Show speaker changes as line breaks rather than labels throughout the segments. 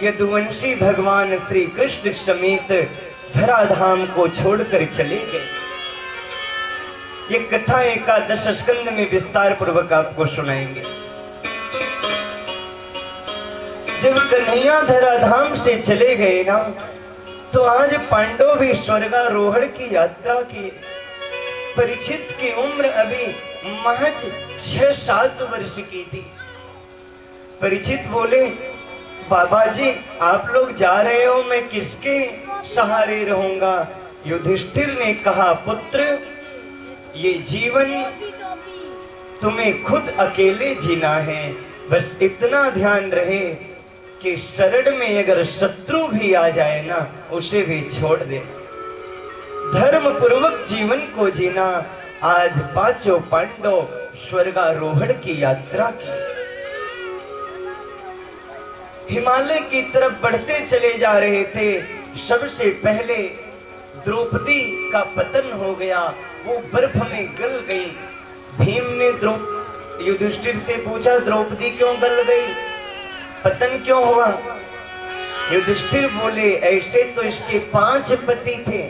यदुवंशी भगवान श्री कृष्ण समेत धराधाम को छोड़कर चले गए। ये कथा एकादश स्कंद में विस्तार पूर्वक आपको सुनाएंगे। जब कन्हैया धराधाम से चले गए ना, तो आज पांडव भी स्वर्गारोहण की यात्रा की। परीक्षित की उम्र अभी महज 6-7 वर्ष की थी। परीक्षित बोले, बाबा जी आप लोग जा रहे हो, मैं किसके सहारे रहूंगा? युधिष्ठिर ने कहा, पुत्र ये जीवन तुम्हें खुद अकेले जीना है। बस इतना ध्यान रहे कि शरण में अगर शत्रु भी आ जाए ना, उसे भी छोड़ दे। धर्म पूर्वक जीवन को जीना। आज पांचों पांडव स्वर्गारोहण की यात्रा की, हिमालय की तरफ बढ़ते चले जा रहे थे। सबसे पहले द्रौपदी का पतन हो गया, वो बर्फ में गल गई। भीम ने युधिष्ठिर से पूछा, द्रौपदी क्यों गल गई, पतन क्यों हुआ? युधिष्ठिर बोले, ऐसे तो इसके 5 पति थे,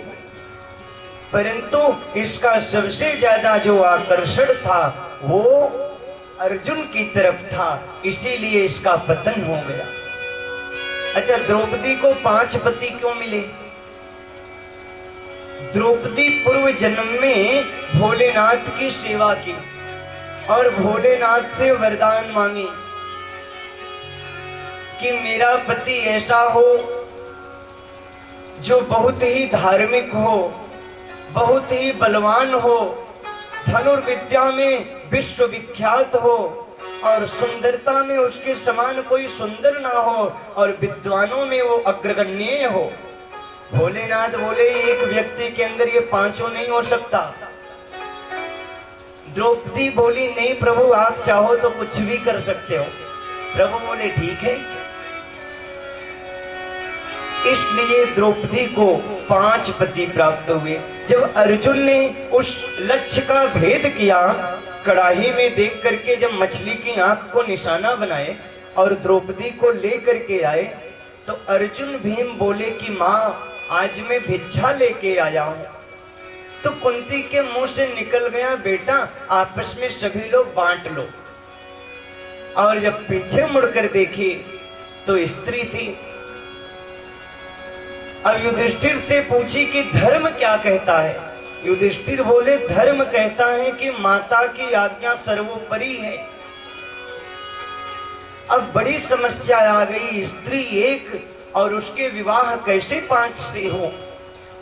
परंतु इसका सबसे ज्यादा जो आकर्षण था वो अर्जुन की तरफ था, इसीलिए इसका पतन हो गया। अच्छा, द्रौपदी को 5 पति क्यों मिले? द्रौपदी पूर्व जन्म में भोलेनाथ की सेवा की और भोलेनाथ से वरदान मांगी कि मेरा पति ऐसा हो जो बहुत ही धार्मिक हो, बहुत ही बलवान हो, धनुर्विद्या में विश्वविख्यात हो और सुंदरता में उसके समान कोई सुंदर ना हो और विद्वानों में वो अग्रगण्य हो। भोलेनाथ बोले, एक व्यक्ति के अंदर ये 5 नहीं हो सकता। द्रौपदी बोली, नहीं प्रभु आप चाहो तो कुछ भी कर सकते हो। प्रभु बोले, ठीक है। इसलिए द्रौपदी को 5 पति प्राप्त हुए। जब अर्जुन ने उस लक्ष्य का भेद किया, कड़ाही में देख करके जब मछली की आंख को निशाना बनाए और द्रौपदी को लेकर के आए, तो अर्जुन भीम बोले कि माँ आज मैं भिक्षा लेके आया हूं। तो कुंती के मुंह से निकल गया, बेटा आपस में सभी लोग बांट लो। और जब पीछे मुड़कर देखी तो स्त्री थी। अब युधिष्ठिर से पूछी कि धर्म क्या कहता है? युधिष्ठिर बोले, धर्म कहता है कि माता की आज्ञा सर्वोपरि है। अब बड़ी समस्या आ गई, स्त्री एक और उसके विवाह कैसे 5 से हो?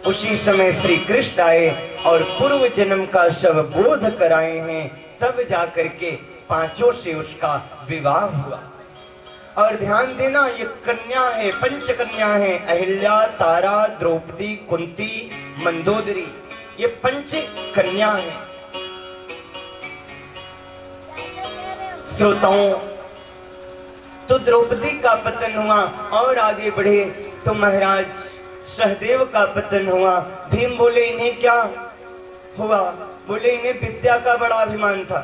उसी समय श्री कृष्ण आए और पूर्व जन्म का सब बोध कराए हैं, तब जाकर के 5 से उसका विवाह हुआ। और ध्यान देना, ये कन्या है, 5 कन्या है, अहिल्या, तारा, द्रौपदी, कुंती, मंदोदरी, ये 5 कन्या है। श्रोताओं, तो द्रौपदी का पतन हुआ और आगे बढ़े तो महाराज सहदेव का पतन हुआ। भीम बोले, इन्हें क्या हुआ? बोले, इन्हें विद्या का बड़ा अभिमान था,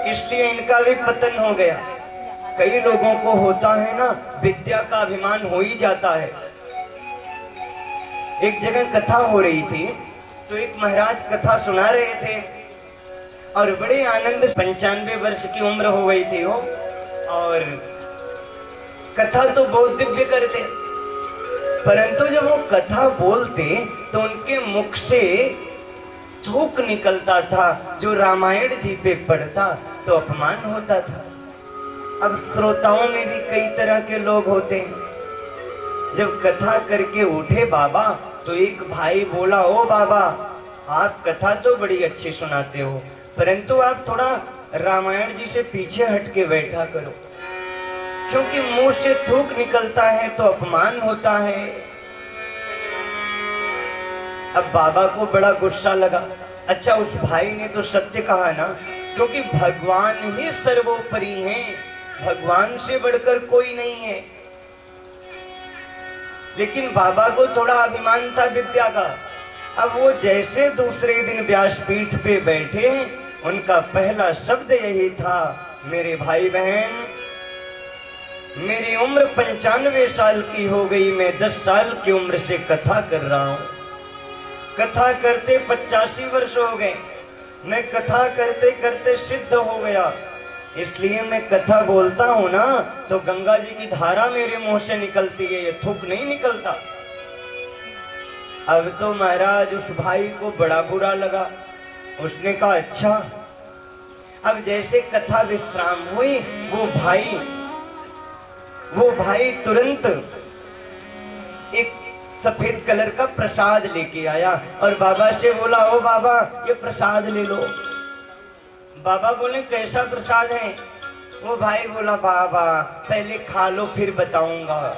इसलिए इनका भी पतन हो गया। कई लोगों को होता है ना, विद्या का अभिमान हो ही जाता है। एक जगह कथा हो रही थी, तो एक महाराज कथा सुना रहे थे और बड़े आनंद, 95 वर्ष की उम्र हो गई थी वो, और कथा तो बहुत दिव्य करते, परंतु जब वो कथा बोलते तो उनके मुख से थूक निकलता था, जो रामायण जी पे पढ़ता तो अपमान होता था। अब श्रोताओं में भी कई तरह के लोग होते हैं। जब कथा करके उठे बाबा, तो एक भाई बोला, ओ बाबा आप कथा तो बड़ी अच्छी सुनाते हो, परंतु आप थोड़ा रामायण जी से पीछे हट के बैठा करो, क्योंकि मुंह से थूक निकलता है तो अपमान होता है। अब बाबा को बड़ा गुस्सा लगा। अच्छा, उस भाई ने तो सत्य कहा ना, क्योंकि भगवान ही सर्वोपरि हैं, भगवान से बढ़कर कोई नहीं है। लेकिन बाबा को थोड़ा अभिमान था विद्या का। अब वो जैसे दूसरे दिन व्यासपीठ पे बैठे, उनका पहला शब्द यही था, मेरे भाई बहन मेरी उम्र 95 साल की हो गई, मैं 10 साल की उम्र से कथा कर रहा हूँ। कथा करते 85 वर्ष हो गए। मैं कथा करते करते सिद्ध हो गया, इसलिए मैं कथा बोलता हूँ ना तो गंगा जी की धारा मेरे मुंह से निकलती है, ये थूक नहीं निकलता। अब तो महाराज उस भाई को बड़ा बुरा लगा। उसने कहा अच्छा। अब जैसे कथा विश्राम हुई, वो भाई तुरंत एक सफेद कलर का प्रसाद लेके आया और बाबा से बोला, ओ बाबा ये प्रसाद ले लो। बाबा बोले कैसा प्रसाद है? वो भाई बोला, बाबा पहले खा लो फिर बताऊंगा।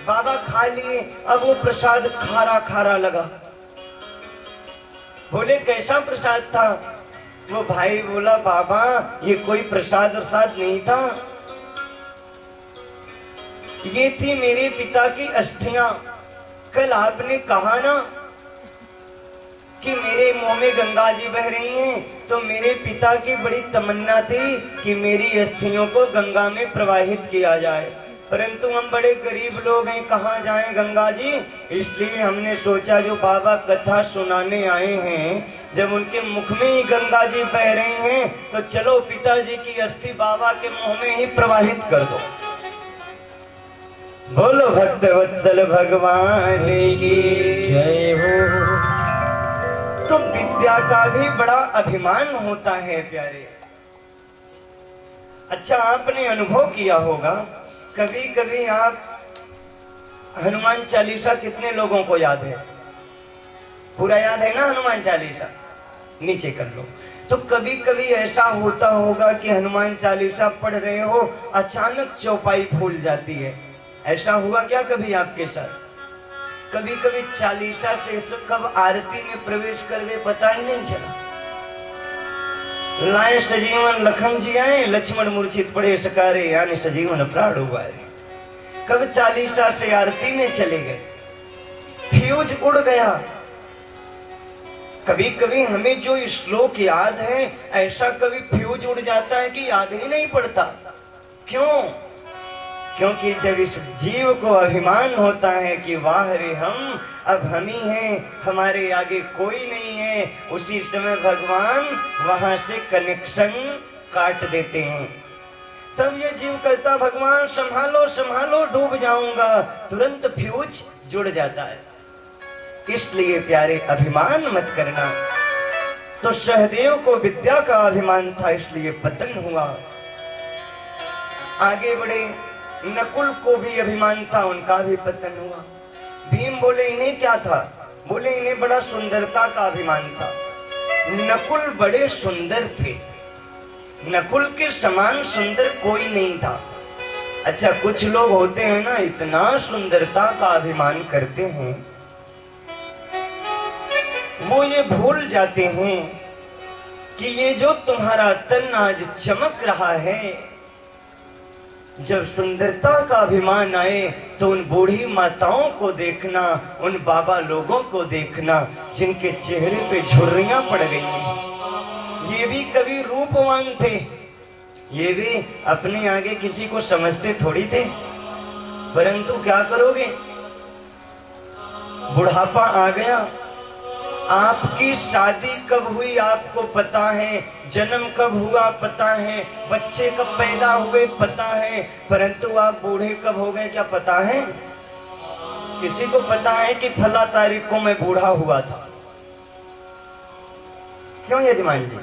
बाबा खा लिए। अब वो प्रसाद खारा खारा लगा। बोले कैसा प्रसाद था? वो भाई बोला, बाबा ये कोई प्रसाद नहीं था, ये थी मेरे पिता की अस्थियां। कल आपने कहा ना कि मेरे मुंह में गंगा जी बह रही हैं, तो मेरे पिता की बड़ी तमन्ना थी कि मेरी अस्थियों को गंगा में प्रवाहित किया जाए, परंतु हम बड़े गरीब लोग हैं, कहाँ जाएं गंगा जी। इसलिए हमने सोचा जो बाबा कथा सुनाने आए हैं, जब उनके मुख में ही गंगा जी बह रहे हैं, तो चलो पिताजी की अस्थि बाबा के मुंह में ही प्रवाहित कर दो। बोलो भक्त वत्सल भगवान की जय हो। तो विद्या का भी बड़ा अभिमान होता है प्यारे। अच्छा आपने अनुभव किया होगा, कभी कभी आप हनुमान चालीसा कितने लोगों को याद है? पूरा याद है ना हनुमान चालीसा? नीचे कर लो। तो कभी कभी ऐसा होता होगा कि हनुमान चालीसा पढ़ रहे हो, अचानक चौपाई फूल जाती है। ऐसा हुआ क्या कभी आपके साथ? कभी कभी चालीसा से कब आरती में प्रवेश कर गए पता ही नहीं चला। लाए सजीवन लखन जी आए, लक्ष्मण मूर्छित पड़े सकारे, यानी सजीवन प्राण उबारे। कब चालीसा से आरती में चले गए, फ्यूज उड़ गया। कभी कभी हमें जो श्लोक याद है, ऐसा कभी फ्यूज उड़ जाता है कि याद ही नहीं पड़ता। क्यों? क्योंकि जब इस जीव को अभिमान होता है कि वाह रे हम, अब हम ही हैं, हमारे आगे कोई नहीं है, उसी समय भगवान वहां से कनेक्शन काट देते हैं। तब ये जीव कहता भगवान संभालो संभालो डूब जाऊंगा, तुरंत फ्यूज जुड़ जाता है। इसलिए प्यारे अभिमान मत करना। तो सहदेव को विद्या का अभिमान था, इसलिए पतन हुआ। आगे बढ़े, नकुल को भी अभिमान था, उनका भी पतन हुआ। भीम बोले इन्हें क्या था? बोले इन्हें बड़ा सुंदरता का अभिमान था। नकुल बड़े सुंदर थे, नकुल के समान सुंदर कोई नहीं था। अच्छा कुछ लोग होते हैं ना, इतना सुंदरता का अभिमान करते हैं, वो ये भूल जाते हैं कि ये जो तुम्हारा तन आज चमक रहा है, जब सुंदरता का अभिमान आए तो उन बूढ़ी माताओं को देखना, उन बाबा लोगों को देखना जिनके चेहरे पे झुर्रियां पड़ गई हैं। ये भी कभी रूपवान थे, ये भी अपने आगे किसी को समझते थोड़ी थे, परंतु क्या करोगे, बुढ़ापा आ गया। आपकी शादी कब हुई आपको पता है, जन्म कब हुआ पता है, बच्चे कब पैदा हुए पता है, परंतु आप बूढ़े कब हो गए क्या पता है? किसी को पता है कि फला तारीख को मैं बूढ़ा हुआ था? क्यों यजमान जी?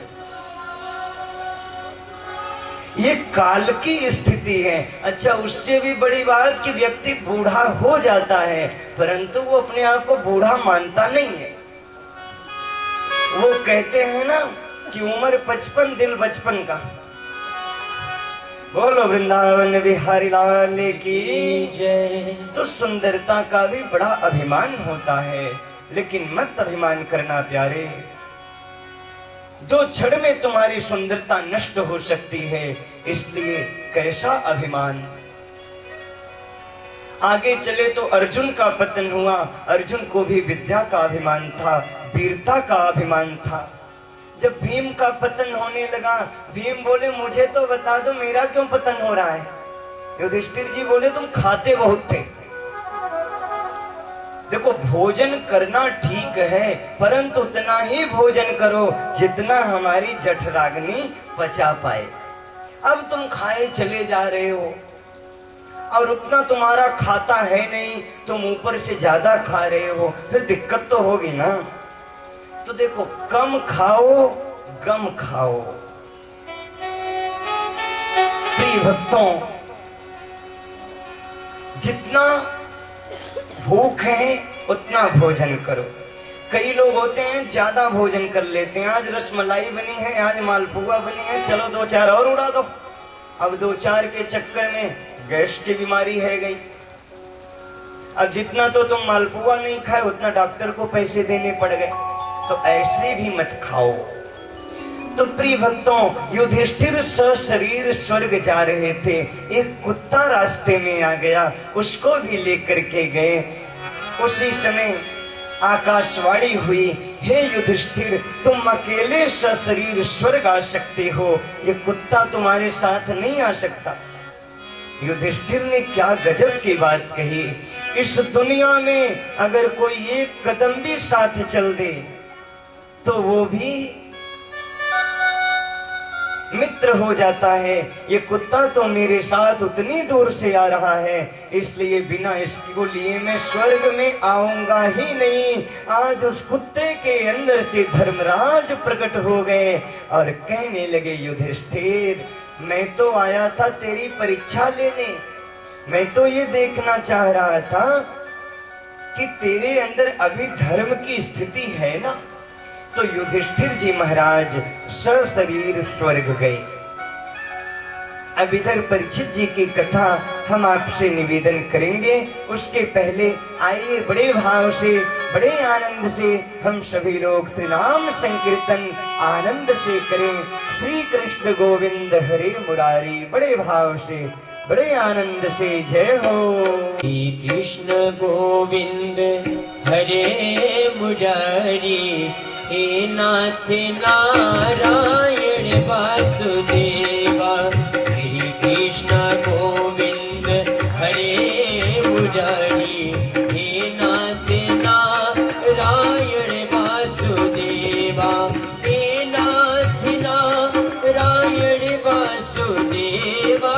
ये काल की स्थिति है। अच्छा उससे भी बड़ी बात कि व्यक्ति बूढ़ा हो जाता है, परंतु वो अपने आप को बूढ़ा मानता नहीं है। वो कहते हैं ना कि उम्र 55 दिल बचपन का। बोलो वृंदावन बिहारी लाल की जय। तो सुंदरता का भी बड़ा अभिमान होता है, लेकिन मत अभिमान करना प्यारे। 2 क्षण में तुम्हारी सुंदरता नष्ट हो सकती है, इसलिए कैसा अभिमान। आगे चले तो अर्जुन का पतन हुआ। अर्जुन को भी विद्या का अभिमान था, वीरता का अभिमान था। जब भीम का पतन होने लगा, भीम बोले मुझे तो बता दो मेरा क्यों पतन हो रहा है? युधिष्ठिर जी बोले तुम खाते बहुत थे। देखो भोजन करना ठीक है, परंतु उतना ही भोजन करो जितना हमारी जठराग्नि पचा पाए। अब तुम खाए चले जा रहे हो और उतना तुम्हारा खाता है नहीं, तुम ऊपर से ज्यादा खा रहे हो, फिर दिक्कत तो होगी ना। तो देखो कम खाओ गम खाओ। प्रिय भक्तों, जितना भूख है उतना भोजन करो। कई लोग होते हैं ज्यादा भोजन कर लेते हैं, आज रसमलाई बनी है, आज मालपुआ बनी है, चलो 2-4 और उड़ा दो। अब 2-4 के चक्कर में गैस की बीमारी है गई। अब जितना तो तुम मालपुआ नहीं खाए उतना डॉक्टर को पैसे देने पड़ गए। तो ऐसे भी मत खाओ। तो प्रिय भक्तों, युधिष्ठिर सशरीर स्वर्ग जा रहे थे, एक कुत्ता रास्ते में आ गया, उसको भी लेकर के गए। उसी समय आकाशवाणी हुई, हे युधिष्ठिर तुम अकेले सशरीर स्वर्ग आ सकते हो, ये कुत्ता तुम्हारे साथ नहीं आ सकता। युधिष्ठिर ने क्या गजब की बात कही। इस दुनिया में अगर कोई एक कदम भी साथ चल दे तो वो भी मित्र हो जाता है। ये कुत्ता तो मेरे साथ उतनी दूर से आ रहा है, इसलिए बिना इसको लिए मैं स्वर्ग में आऊंगा ही नहीं। आज उस कुत्ते के अंदर से धर्मराज प्रकट हो गए और कहने लगे, युधिष्ठिर मैं तो आया था तेरी परीक्षा लेने, मैं तो ये देखना चाह रहा था कि तेरे अंदर अभी धर्म की स्थिति है ना। तो युधिष्ठिर जी महाराज सशरीर स्वर्ग गए। अब इधर परीक्षित जी की कथा हम आपसे निवेदन करेंगे, उसके पहले आइए बड़े भाव से, बड़े आनंद से हम सभी लोग श्री नाम संकीर्तन आनंद से करें। श्री कृष्ण गोविंद हरे मुरारी, बड़े भाव से, बड़े आनंद से, जय हो।
श्री कृष्ण गोविंद हरे मुरारी, हे नाथ नारायण वासुदेवा। श्री कृष्ण गोविंद हरे मुरारी, हे नाथ नारायण वासुदेवा। हे नाथ नारायण वासुदेवा,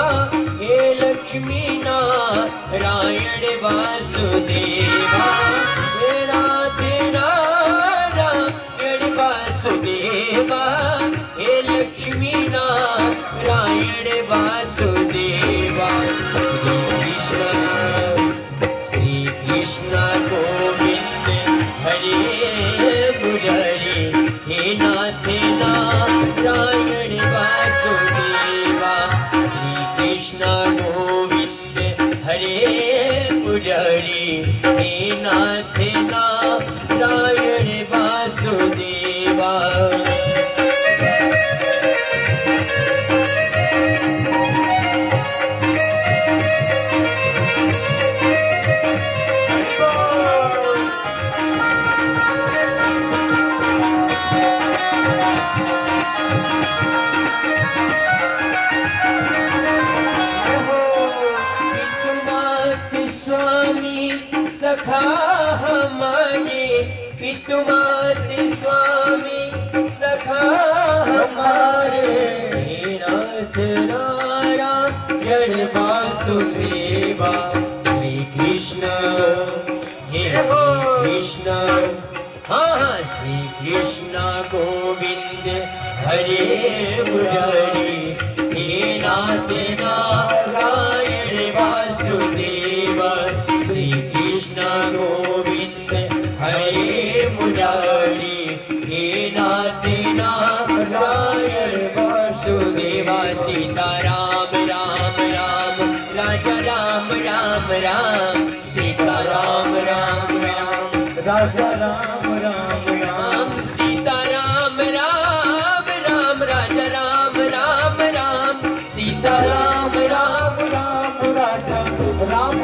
हे लक्ष्मी नारायण वासुदेवा। हे नाथ वासुदेवा, हे लक्ष्मी नारायण वासुदेवा। श्री कृष्ण गोविंद हरे मुरारी, हे नाथ नारायण वासुदेवा। श्री कृष्ण गोविंद हरे मुरारी, हे नाथ नारायण वासुदेवा। सखा हमारे पितुमात स्वामी सखा हमारे, हे नाथ नारायण वासुदेवा। श्री कृष्ण, हे श्री कृष्ण, हाँ श्री कृष्ण गोविंद हरे मुरारी, हे नाथ नारायण वासुदेवा। श्री कृष्ण गोविंद हरे मुरारी, हे नाथ नारायण वासुदेवा। सीता राम राम राम, राजा राम राम राम। सीता राम राम राम,
राजा राम राम राम।
सीता राम राम राम, राजा राम राम राम। सीता राम राम राम, राजा राम